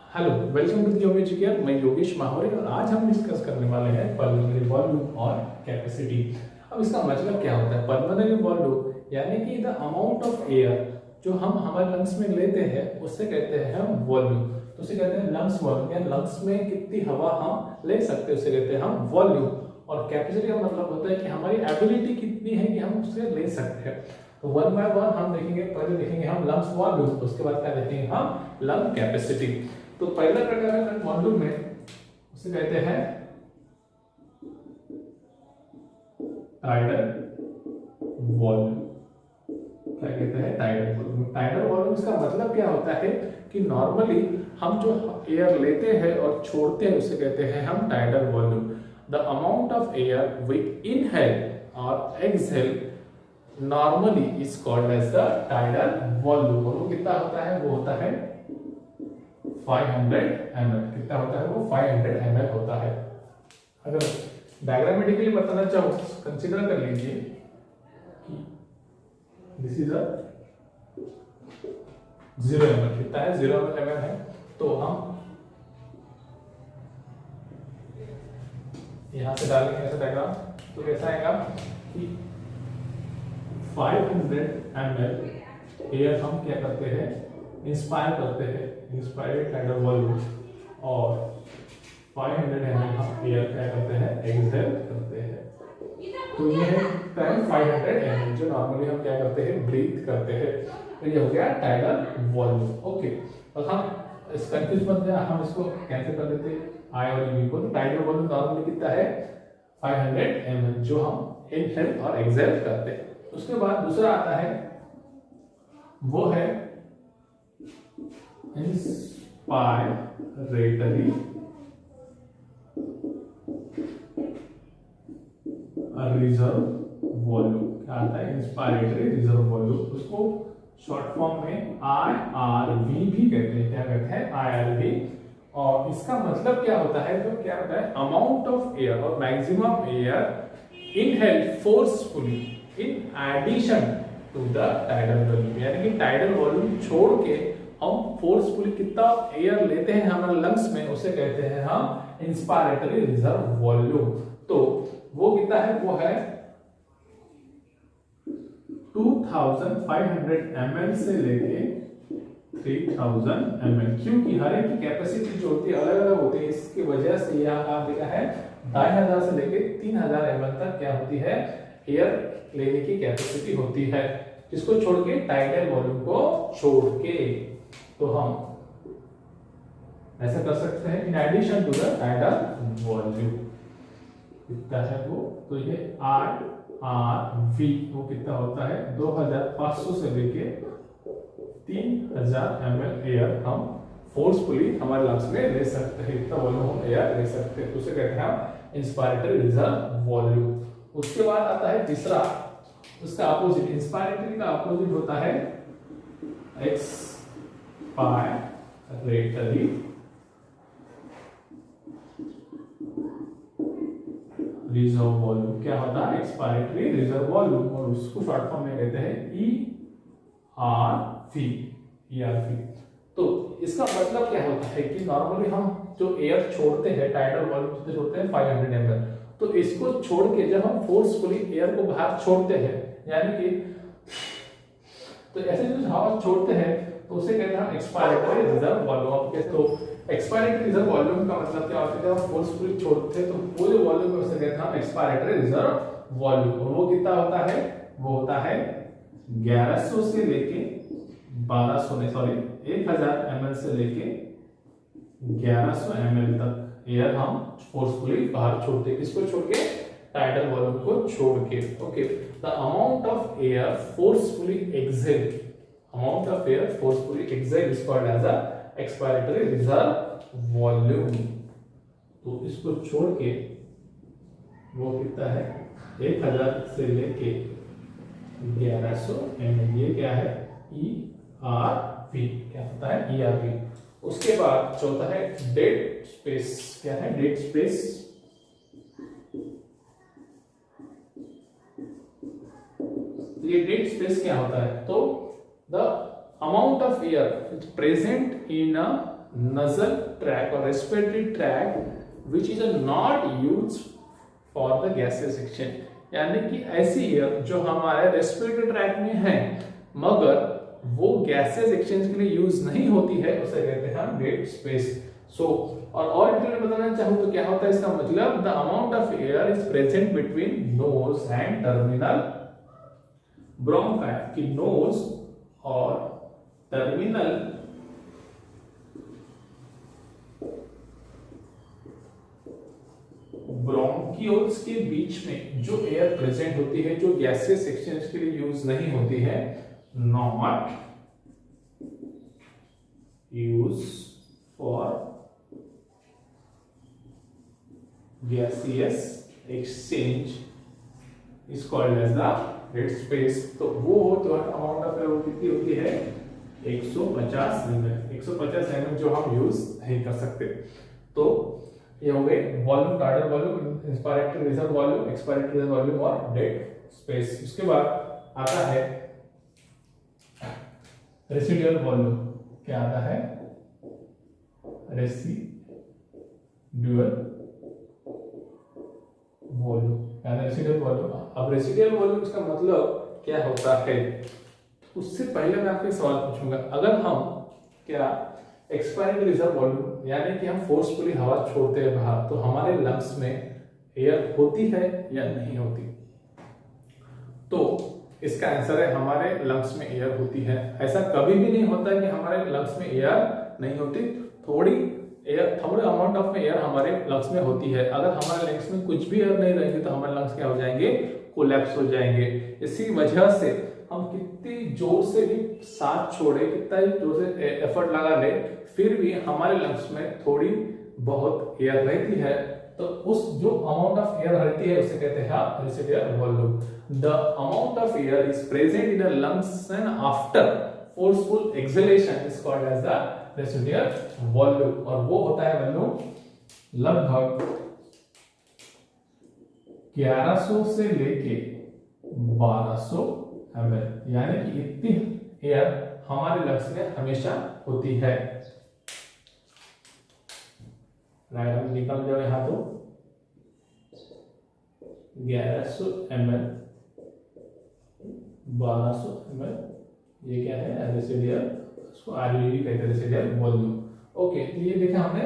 Hello, welcome to the care. मैं योगेश माहौरी और आज हम डिस्कस करने वाले हैं पल्मोनरी वॉल्यूम और कैपेसिटी। अब इसका मतलब क्या होता है? पल्मोनरी वॉल्यूम यानी कि द अमाउंट ऑफ एयर जो हम हमारे लंग्स में लेते हैं उसे कहते हैं हम वॉल्यूम। तो उसे कहते हैं लंग्स वॉल्यूम, या लंग्स में कितनी हवा हम ले सकते हैं उसे कहते हैं हम वॉल्यूम। और कैपेसिटी का मतलब होता है कि हमारी एबिलिटी कितनी है कि हम उसे ले सकते हैं। तो वन बाय वन हम देखेंगे। पहले देखेंगे हम लंग्स वॉल्यूम, उसके बाद क्या देखेंगे हम लंग कैपेसिटी। तो पहला प्रकार है वॉल्यूम में, उसे कहते हैं टाइडल वॉल्यूम। क्या कहते हैं? Tidal volume. टाइडल वॉल्यूम का मतलब क्या होता है कि नॉर्मली हम जो एयर लेते हैं और छोड़ते हैं उसे कहते हैं हम tidal volume. The amount of air we inhale और exhale normally is called as the tidal volume. और वो कितना होता है? वो होता है 500 ml। कितना होता है वो? 500 ml होता है। अगर डायग्रामेटिकली बताना चाहूँ, कंसीडर कर लीजिए कि दिस इज अ 0 ml। कितना है? 0 ml है। तो हम यहां से डालेंगे ऐसा डायग्राम, तो कैसा आएगा कि 500 ml एयर हम क्या करते हैं? इंस्पायर करते हैं, इंस्पायर्ड टाइडल वॉल्यूम। और 500 ml हम एयर क्या करते हैं? एक्सहेल करते हैं। तो ये है 500 ml जो नॉर्मली हम क्या करते हैं? ब्रीथ करते हैं। तो ये हो गया टाइडल वॉल्यूम। ओके, और हम इस कंफ्यूज मत जाए, हम इसको कैंसिल कर देते हैं आई और यू को। तो टाइडल वॉल्यूम नॉर्मली कितना है? 500 ml जो हम इनहेल और एक्सहेल करते हैं। उसके बाद दूसरा आता है, वो है इंस्पायरेटरी रिजर्व वॉल्यूम। क्या आता है? Inspiratory reserve volume. उसको शॉर्ट फॉर्म में IRV भी कहते हैं। क्या कहते हैं? IRV। और इसका मतलब क्या होता है? तो क्या होता है? अमाउंट ऑफ एयर और maximum air inhale forcefully in addition to the tidal volume. यानी कि टाइडल वॉल्यूम छोड़ के हम फोर्सफुली कितना एयर लेते हैं हमारे लंग्स में उसे कहते हैं हम इंस्पायरेटरी रिजर्व वॉल्यूम। तो वो कितना है? वो है 2500 ml से लेके 3000 ml। क्योंकि हर एक की कैपेसिटी जो होती है अलग अलग होती है, इसकी वजह से यहाँ कहा गया है 2500 से लेके 3000 ml तक क्या होती है? एयर लेने की कैपेसिटी होती है, जिसको छोड़ के टाइडल वॉल्यूम को छोड़ के। तो हम ऐसा कर सकते हैं in addition to the tidal volume. कितना है वो? तो ये IRV वो कितना होता है? 2500 से लेके 3000 ml एयर हम फोर्सफुली हमारे लंग्स में ले सकते हैं। इतना वॉल्यूम हम एयर ले सकते हैं, उसे कहते हैं हम इंस्पायरेटरी रिजर्व वॉल्यूम। उसके बाद आता है तीसरा, उसका अपोजिट, इंस्पायरेटरी का अपोजिट होता है एक्सपायरेटरी रिजर्व वॉल्यूम। क्या होता है? Expiratory reserve volume. और उसको शॉर्ट फॉर्म में कहते हैं ERV। तो इसका मतलब क्या होता है कि नॉर्मली हम जो एयर छोड़ते हैं टाइडल वॉल्यूम जितने छोड़ते हैं 500 ml, तो इसको छोड़ के जब हम फोर्सफुली एयर को बाहर छोड़ते हैं, यानी कि तो ऐसे जो हवा छोड़ते हैं तो उसे कहते हैं एक्सपायरेटरी रिजर्व वॉल्यूम। तो एक्सपायरेटरी रिजर्व वॉल्यूम का मतलब क्या होता है? जब हम फोर्सफुली छोड़ते हैं तो वो जो वॉल्यूम है उसे कहते हैं एक्सपायरेटरी रिजर्व वॉल्यूम। और वो कितना होता है? वो होता है 1100 से लेके 1000 ml से लेके 1100 ml तक एयर हम फोर्सफुली बाहर छोड़ते हैं। किसको छोड़ के? टाइडल वॉल्यूम को छोड़ के। Okay, the amount of air forcefully exhale, amount of air forcefully exhale is called as a expiratory reserve volume. तो इसको छोड़ के वो कितना है? 1000 से लेके 1100 ml। ये क्या है? ERV। क्या होता है? ERV। उसके बाद चौथा है डेड स्पेस। क्या है? Dead space. ये डेड स्पेस क्या होता है? तो the amount of air is present in a nasal tract or respiratory tract which is not used for the gaseous exchange, यानी कि ऐसी एयर जो हमारे रेस्पिरेटरी ट्रैक्ट में है मगर वो गैसेस एक्सचेंज के लिए यूज नहीं होती है, उसे कहते हैं हम डेड स्पेस। सो और डिटेल में बताना चाहूँ तो क्या होता है इसका मतलब, the amount of air is present between nose and terminal bronchi, कि नोज और टर्मिनल ब्रोंकियोल्स के बीच में जो एयर प्रेजेंट होती है, जो गैसेस एक्सचेंज के लिए यूज नहीं होती है, not use for gaseous exchange is called as the dead space। तो वो तो अमाउंट ऑफ एयर कितनी होती है, 150 mm। 150 mm जो हम यूज नहीं कर सकते। तो ये हो गए volume, tidal volume, inspiratory reserve volume, expiratory reserve volume और डेड स्पेस। उसके बाद आता है रेसिडुअल वॉल्यूम। क्या आता है, रेसिडुअल वॉल्यूम, यानी रेसिडुअल वॉल्यूम। अब रेसिडुअल वॉल्यूम का मतलब क्या होता है, उससे पहले मैं आपसे सवाल पूछूंगा, अगर हम क्या एक्सपायरेटरी रिजर्व वॉल्यूम यानी कि हम फोर्सफुली हवा छोड़ते हैं बाहर, तो हमारे लंग्स में एयर होती है या नहीं होती? तो इसका आंसर है हमारे लंग्स में एयर होती है। ऐसा कभी भी नहीं होता कि हमारे लंग्स में एयर नहीं होती, थोड़ी अमाउंट ऑफ एयर हमारे लंग्स में होती है। अगर हमारे लंग्स में कुछ भी एयर नहीं रहेगी तो हमारे लंग्स क्या हो जाएंगे, कोलैप्स हो जाएंगे। इसी वजह से हम कितनी जोर से भी सांस छोड़े, कितना ही जोर से एफर्ट लगा ले, फिर भी हमारे लंग्स में थोड़ी बहुत एयर रहती है। तो उस जो अमाउंट ऑफ एयर रहती है उसे कहते हैं residual volume. The amount of air is present in the lungs and after forceful exhalation is called as the residual volume. और वो होता है वॉल्यूम लगभग 1100 से लेके 1200 ml, यानी कि इतनी एयर हमारे लंग्स में हमेशा होती है। राइट, निकल जाओ यहां तो 1100 ml 1200 ml, ये क्या है, रेसिडुअल, उसको आरयूवी कहते हैं, रेसिडुअल वॉल्यूम। ओके, तो ये देखा हमने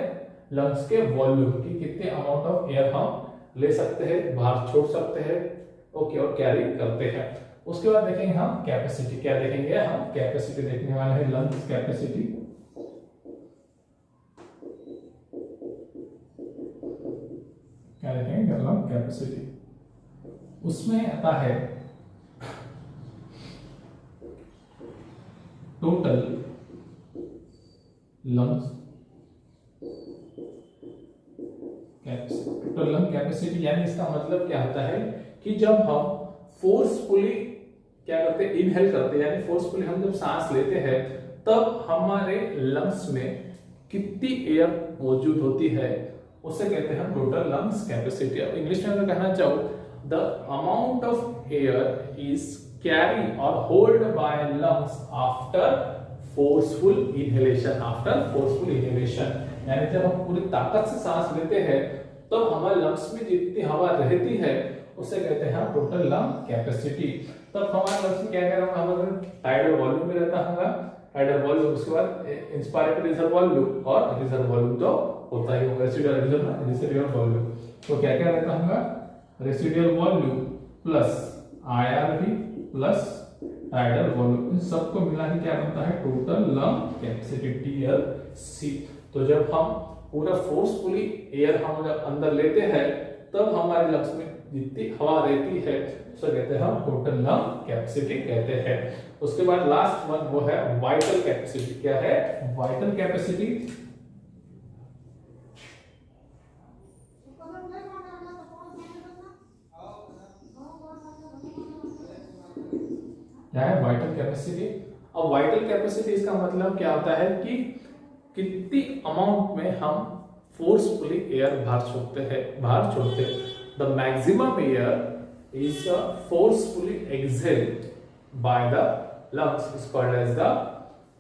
लंग्स के वॉल्यूम की कितने अमाउंट ऑफ एयर हम ले सकते हैं, बाहर छोड़ सकते हैं, ओके, और कैरी करते हैं। उसके बाद देखेंगे हम कैपेसिटी। क्या देखेंगे हम, कैपेसिटी देखने वाले हैं, लंग्स कैपेसिटी। क्या देखेंगे, लंग कैपेसिटी। उसमें आता है total lungs capacity. Total lung capacity यानी इसका मतलब क्या होता है कि जब हम फोर्सफुली क्या करते हैं, इनहेल करते हैं, यानी फोर्सफुली हम जब सांस लेते हैं तब हमारे लंग्स में कितनी एयर मौजूद होती है, उसे कहते हैं टोटल लंग्स कैपेसिटी। अब इंग्लिश में अगर कहना चाहूँ, the amount of air is carry और hold by lungs after forceful inhalation. After forceful inhalation यानी जब हम पूरी ताकत से सांस लेते हैं तो हमारे लंग्स में जितनी हवा रहती है उसे कहते हैं टोटल लंग कैपेसिटी। तब हमारे लंग्स में क्या क्या रहता है, हमारे टाइडल वॉल्यूम भी रहता होगा, टाइडल वॉल्यूम, उसके बाद इंस्पायरेटरी रिजर्व वॉल्यूम और रिजर्व वॉल्यूम तो होता ही होगा, रेसिडुअल वॉल्यूम। तो क्या क्या रहता होगा, residual volume plus IRV plus tidal volume, इन सबको मिला के क्या बनता है, टोटल लंग कैपेसिटी, टीएलसी। तो जब हम पूरा फोर्सफुली एयर हम जब अंदर लेते हैं तब हमारे लंग्स में जितनी हवा रहती है उसे कहते हैं हम टोटल लंग कैपेसिटी कहते हैं। उसके बाद लास्ट वन वो है वाइटल कैपेसिटी। क्या है, वाइटल कैपेसिटी। क्या है वाइटल कैपेसिटी? अब वाइटल कैपेसिटी इसका मतलब क्या होता है कि कितनी अमाउंट में हम फोर्सफुली एयर बाहर छोड़ते हैं। The maximum air is forcefully exhaled by the lungs is called as the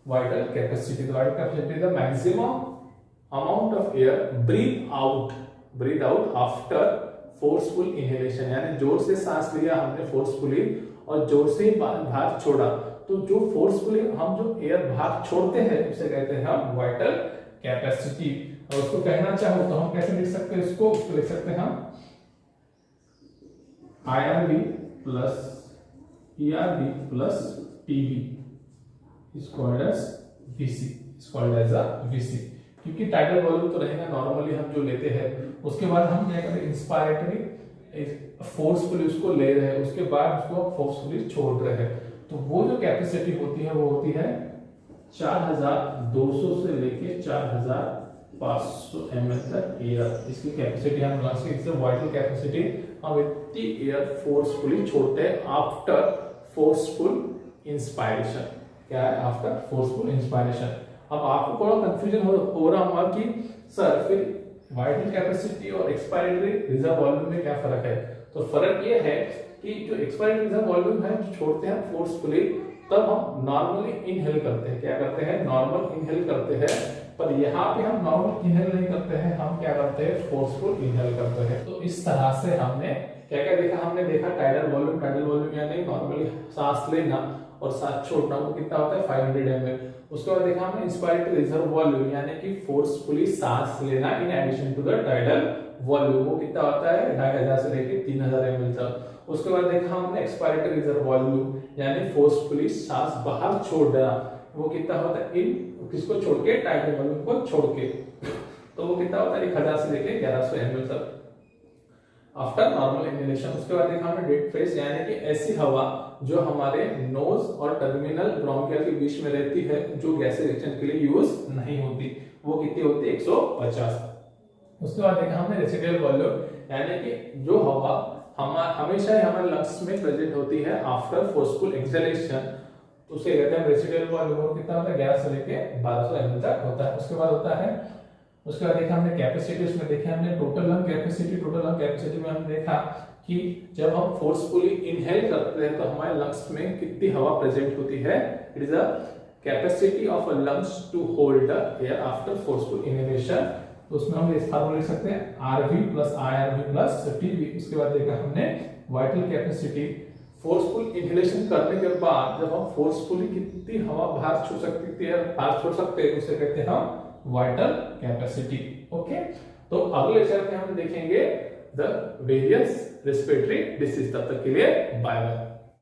vital capacity. The vital capacity is the maximum amount of air breathe out after forceful inhalation, यानी जोर से सांस लिया हमने forcefully और जोर से बाहर छोड़ा, तो जो फोर्सफुली हम जो एयर बाहर छोड़ते हैं उसे कहते हैं हम वाइटल कैपेसिटी। और उसको कहना चाहो तो हम कैसे लिख सकते हैं, इसको लिख सकते हैं हम IRB plus ERB plus PV is called as VC, is called as a VC, क्योंकि टाइडल वॉल्यूम तो रहेगा नॉर्मली हम जो लेते हैं, उसके बाद हम क्या करें इंस्पायरेटरी फोर्सफुली उसको ले रहे हैं, उसके बाद उसको फोर्सफुली छोड़ रहे हैं, तो वो जो कैपेसिटी होती है वो होती है 4200 से लेके 4500 ml तक एयर, इसकी कैपेसिटी हम लंग्स की, इससे वाइटल कैपेसिटी हम इतनी एयर फोर्सफुली छोड़ते हैं आफ्टर फोर्सफुल इंस्पायरेशन। क्या है? After forceful inspiration. अब आपको थोड़ा कंफ्यूजन हो रहा होगा कि सर फिर वाइटल कैपेसिटी और एक्सपायरेटरी रिजर्व वॉल्यूम में क्या फर्क है? तो फर्क ये है कि जो एक्सपायरेटरी रिजर्व वॉल्यूम है जो छोड़ते हैं फोर्सफुली, तब हम नॉर्मली इनहेल करते हैं। क्या करते हैं? नॉर्मल इनहेल करते हैं। पर यहाँ पे हम नॉर्मल इनहेल नहीं करते हैं, हम क्या करते हैं? फोर्सफुल इनहेल करते हैं। तो इस तरह से हमने क्या क्या देखा? हमने देखा टाइडल वॉल्यूम यानी नॉर्मली सांस लेना और सांस छोड़ना, वो कितना होता है 500 ml। उसके बाद देखा हमने इंस्पायरेटरी रिजर्व वॉल्यूम यानी कि फोर्सफुली सांस लेना in addition to the tidal volume, वो कितना होता है 2500 से लेके 3000 ml तक। उसके बाद देखा हमने एक्सपायरेटरी रिजर्व वॉल्यूम यानी फोर्सफुली सांस बाहर छोड़ देना, वो कितना होता है इन किसको छोड़ के? टाइडल वॉल्यूम को छोड़ के, तो वो कितना होता है 1000 से लेके 1100 ml तक आफ्टर नॉर्मल इनहेलेशन। उसके बाद देखा हमने डेड फेज यानी कि ऐसी हवा जो हमारे नोज और टर्मिनल ब्रोंकियल के बीच में रहती है, जो गैस रिएक्शन के लिए यूज नहीं होती, वो कितनी होती है 150। उसके बाद देखा हमने रेसिडुअल वॉल्यूम यानी कि जो हवा हमेशा हमारे लंग्स में प्रेजेंट होती है आफ्टर फोर्सफुल एक्सहेलेशन, तो उसे कहते हैं रेसिडुअल वॉल्यूम। कितना होता है 1100 से लेके 1200 ml तक होता है। उसके बाद होता है, उसके बाद देखा हमने कैपेसिटी, उसमें देखा हमने टोटल लंग कैपेसिटी में हमने देखा कि जब हम फोर्सफुली इनहेल करते हैं तो हमारे लंग्स में कितनी हवा प्रेजेंट होती है। It is a capacity of a lungs to hold the air after forceful inhalation. तो उसमें हम इस फार्मूला लिख सकते हैं RV plus IRV plus TB। उसके बाद देखा हमने वाइटल कैपेसिटी, फोर्सफुल इनहेलेशन करने के बाद जब हम फोर्सफुली कितनी हवा बाहर छोड़ सकते हैं उसे कहते हैं हम वाइटल कैपेसिटी। ओके, तो अगले लेक्चर में हम देखेंगे द वेरियस रेस्पिरेटरी डिसीज। तब तक के लिए बाय बाय।